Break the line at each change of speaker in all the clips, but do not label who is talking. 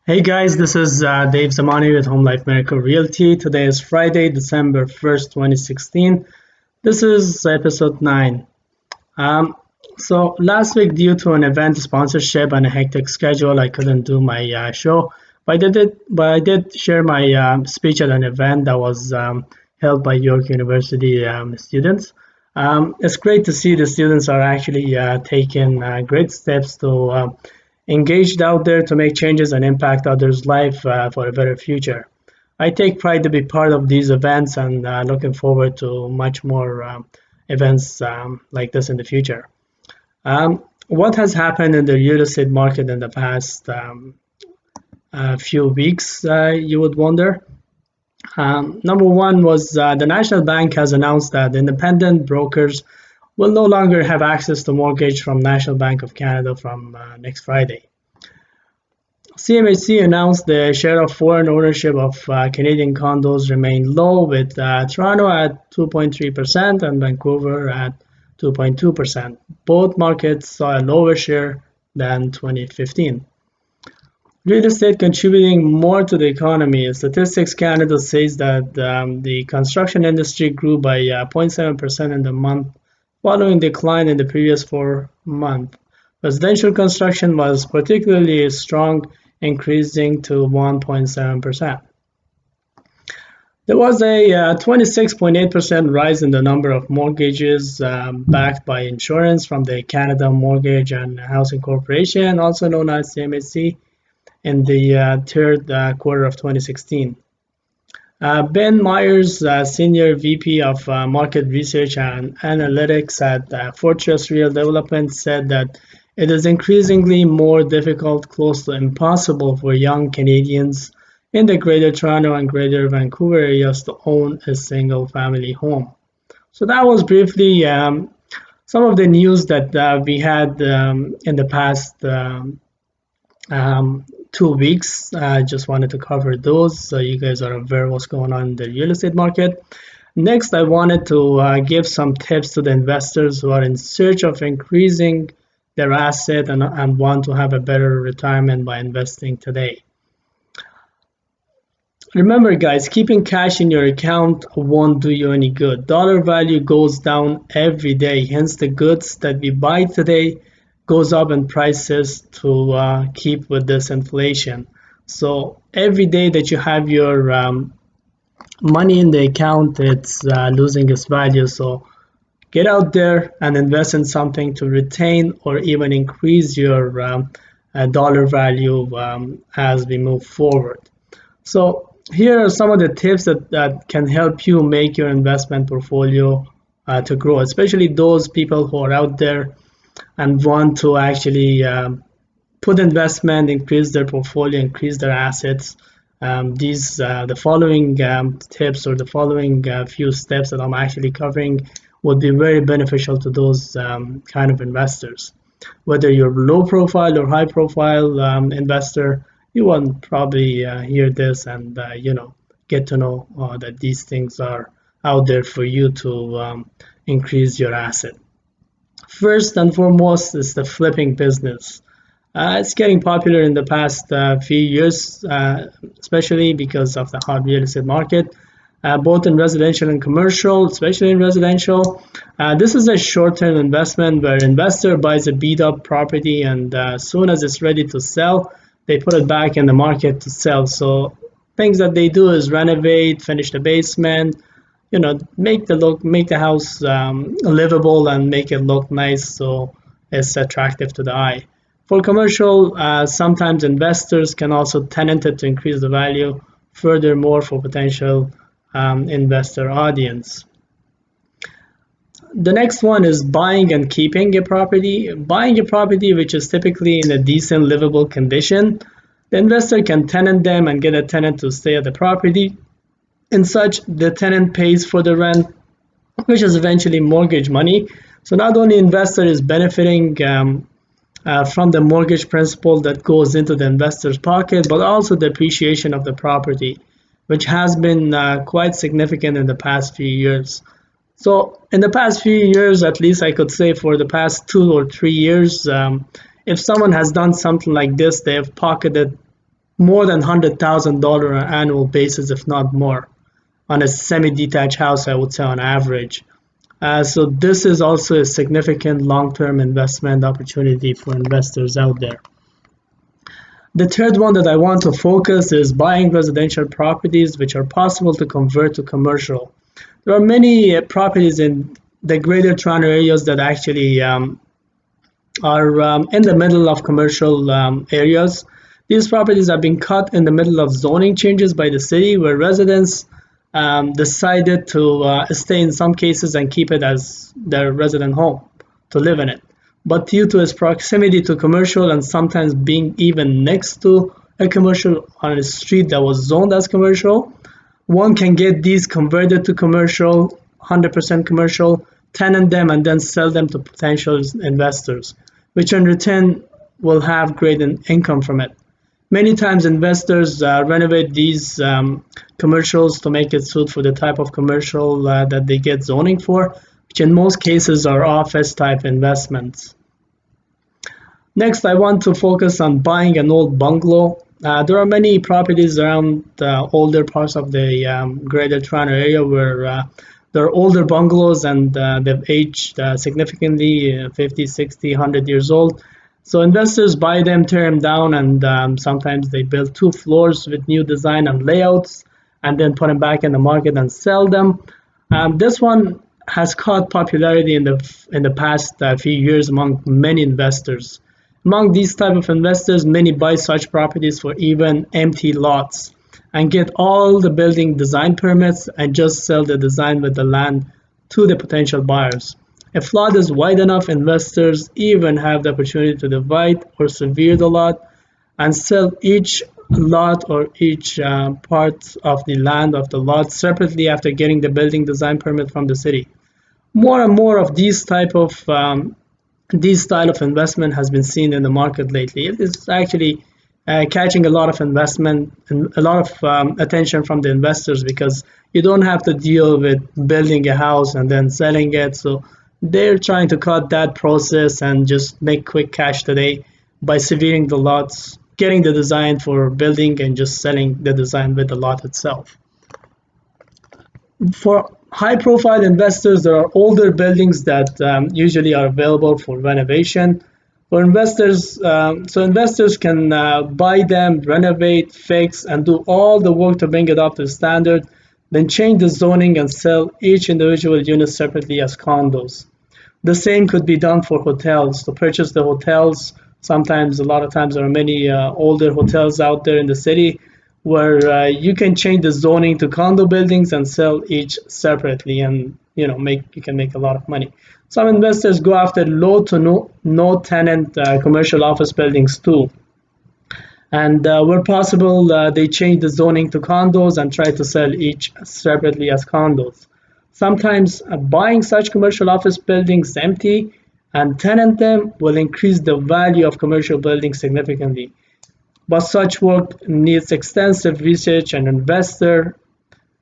Hey guys, this is Dave Zamani with Home Life Miracle Realty. Today is Friday, December 1st, 2016. This is episode 9. Um, so last week, due to an event sponsorship and a hectic schedule, I couldn't do my show. But I did share my speech at an event that was held by York University students. It's great to see the students are actually taking great steps to engaged out there to make changes and impact others' life for a better future. I take pride to be part of these events and looking forward to much more events like this in the future. What has happened in the real estate market in the past few weeks, you would wonder? Number one was the National Bank has announced that independent brokers will no longer have access to mortgage from National Bank of Canada from next Friday. CMHC announced the share of foreign ownership of Canadian condos remained low, with Toronto at 2.3% and Vancouver at 2.2%. Both markets saw a lower share than 2015. Real estate contributing more to the economy. Statistics Canada says that the construction industry grew by 0.7% in the month following decline in the previous 4 months. Residential construction was particularly strong, increasing to 1.7%. There was a 26.8% rise in the number of mortgages backed by insurance from the Canada Mortgage and Housing Corporation, also known as CMHC, in the third quarter of 2016. Ben Myers, Senior VP of Market Research and Analytics at Fortress Real Development, said that it is increasingly more difficult, close to impossible, for young Canadians in the Greater Toronto and Greater Vancouver areas to own a single-family home. So that was briefly some of the news that we had in the past 2 weeks. I just wanted to cover those so you guys are aware what's going on in the real estate market. Next, I wanted to give some tips to the investors who are in search of increasing their asset and want to have a better retirement by investing today. Remember guys, keeping cash in your account won't do you any good. Dollar value goes down every day, hence the goods that we buy today goes up in prices to keep with this inflation. So every day that you have your money in the account, it's losing its value. So get out there and invest in something to retain or even increase your dollar value as we move forward. So here are some of the tips that can help you make your investment portfolio to grow, especially those people who are out there and want to actually put investment, increase their portfolio, increase their assets. The following tips or the following few steps that I'm actually covering would be very beneficial to those kind of investors. Whether you're low profile or high profile investor, you want probably hear this and get to know that these things are out there for you to increase your asset. First and foremost is the flipping business. It's getting popular in the past few years, especially because of the hot real estate market, both in residential and commercial, especially in residential. This is a short-term investment where investor buys a beat-up property and as soon as it's ready to sell, they put it back in the market to sell. So things that they do is renovate, finish the basement, make the house livable and make it look nice so it's attractive to the eye. For commercial, sometimes investors can also tenant it to increase the value furthermore for potential investor audience. The next one is buying and keeping a property. Buying a property which is typically in a decent livable condition, the investor can tenant them and get a tenant to stay at the property. In such, the tenant pays for the rent, which is eventually mortgage money. So not only investor is benefiting from the mortgage principal that goes into the investor's pocket, but also the appreciation of the property, which has been quite significant in the past few years. So in the past few years, at least I could say for the past 2 or 3 years, if someone has done something like this, they have pocketed more than $100,000 on an annual basis, if not more, on a semi-detached house, I would say on average. So this is also a significant long-term investment opportunity for investors out there. The third one that I want to focus is buying residential properties which are possible to convert to commercial. There are many properties in the greater Toronto areas that actually are in the middle of commercial areas. These properties have been cut in the middle of zoning changes by the city, where residents decided to stay in some cases and keep it as their resident home to live in it. But due to its proximity to commercial and sometimes being even next to a commercial on a street that was zoned as commercial, one can get these converted to commercial, 100% commercial, tenant them, and then sell them to potential investors, which in return will have great income from it. Many times investors renovate these commercials to make it suit for the type of commercial that they get zoning for, which in most cases are office type investments. Next, I want to focus on buying an old bungalow. There are many properties around the older parts of the greater Toronto area where there are older bungalows and they've aged significantly, 50, 60, 100 years old. So investors buy them, tear them down, and sometimes they build 2 floors with new design and layouts and then put them back in the market and sell them. This one has caught popularity in the past few years among many investors. Among these type of investors, many buy such properties for even empty lots and get all the building design permits and just sell the design with the land to the potential buyers. If lot is wide enough, investors even have the opportunity to divide or sever the lot and sell each lot or each part of the land of the lot separately after getting the building design permit from the city. More and more of these style of investment has been seen in the market lately. It is actually catching a lot of investment and a lot of attention from the investors because you don't have to deal with building a house and then selling it. So they're trying to cut that process and just make quick cash today by severing the lots, getting the design for building and just selling the design with the lot itself. For high-profile investors, there are older buildings that usually are available for renovation. For investors, so investors can buy them, renovate, fix, and do all the work to bring it up to standard, then change the zoning and sell each individual unit separately as condos. The same could be done for hotels. To purchase the hotels, sometimes, a lot of times, there are many older hotels out there in the city where you can change the zoning to condo buildings and sell each separately, and you can make a lot of money. Some investors go after low to no tenant commercial office buildings too, and where possible they change the zoning to condos and try to sell each separately as condos. Sometimes buying such commercial office buildings empty and tenant them will increase the value of commercial buildings significantly. But such work needs extensive research, and investor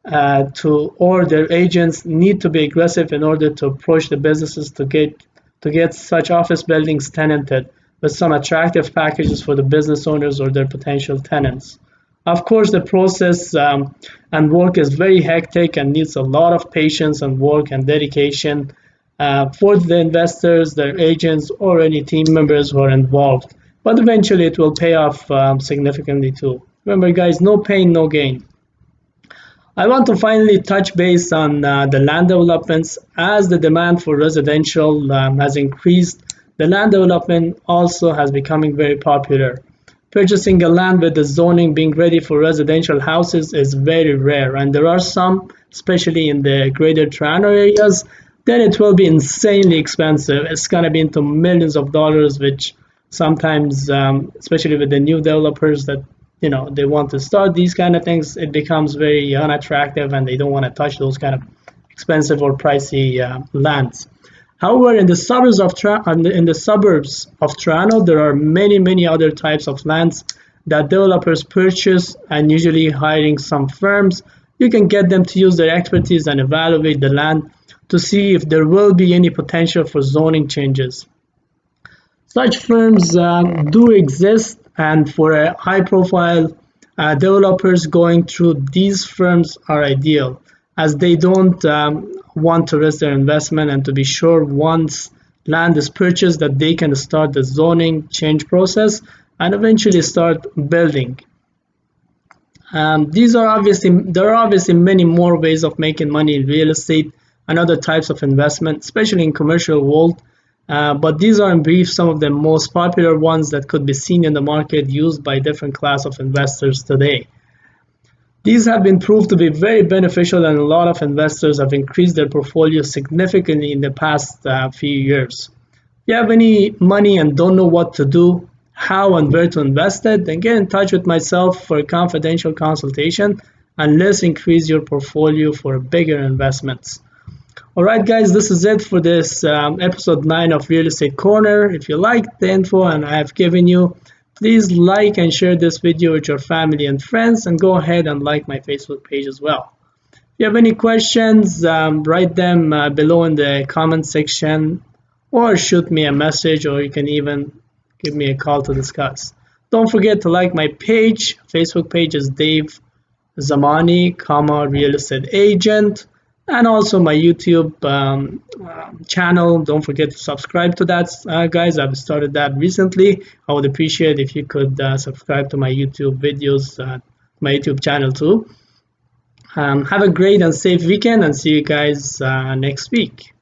or their agents need to be aggressive in order to approach the businesses to get such office buildings tenanted with some attractive packages for the business owners or their potential tenants. Of course, the process and work is very hectic and needs a lot of patience and work and dedication for the investors, their agents, or any team members who are involved. But eventually it will pay off significantly too. Remember guys, no pain, no gain. I want to finally touch base on the land developments. As the demand for residential has increased, the land development also has becoming very popular. Purchasing a land with the zoning being ready for residential houses is very rare, and there are some, especially in the greater Toronto areas, then it will be insanely expensive. It's going to be into millions of dollars, which sometimes, especially with the new developers that they want to start these kind of things, it becomes very unattractive and they don't want to touch those kind of expensive or pricey lands. However, in the suburbs of Toronto, there are many other types of lands that developers purchase, and usually hiring some firms, you can get them to use their expertise and evaluate the land to see if there will be any potential for zoning changes. Such firms do exist, and for a high-profile Developers going through these firms are ideal, as they don't want to risk their investment, and to be sure once land is purchased that they can start the zoning change process and eventually start building. There are obviously many more ways of making money in real estate and other types of investment, especially in commercial world. But these are in brief some of the most popular ones that could be seen in the market used by different class of investors today. These have been proved to be very beneficial, and a lot of investors have increased their portfolio significantly in the past few years. If you have any money and don't know what to do, how and where to invest it, then get in touch with myself for a confidential consultation, and let's increase your portfolio for bigger investments. Alright guys, this is it for this episode 9 of Real Estate Corner. If you liked the info and I have given you, please like and share this video with your family and friends, and go ahead and like my Facebook page as well. If you have any questions, write them below in the comment section, or shoot me a message, or you can even give me a call to discuss. Don't forget to like my page. Facebook page is Dave Zamani, real estate agent, and also my YouTube channel. Don't forget to subscribe to that, guys. I've started that recently. I would appreciate if you could subscribe to my YouTube videos, my YouTube channel too. Have a great and safe weekend, and see you guys next week.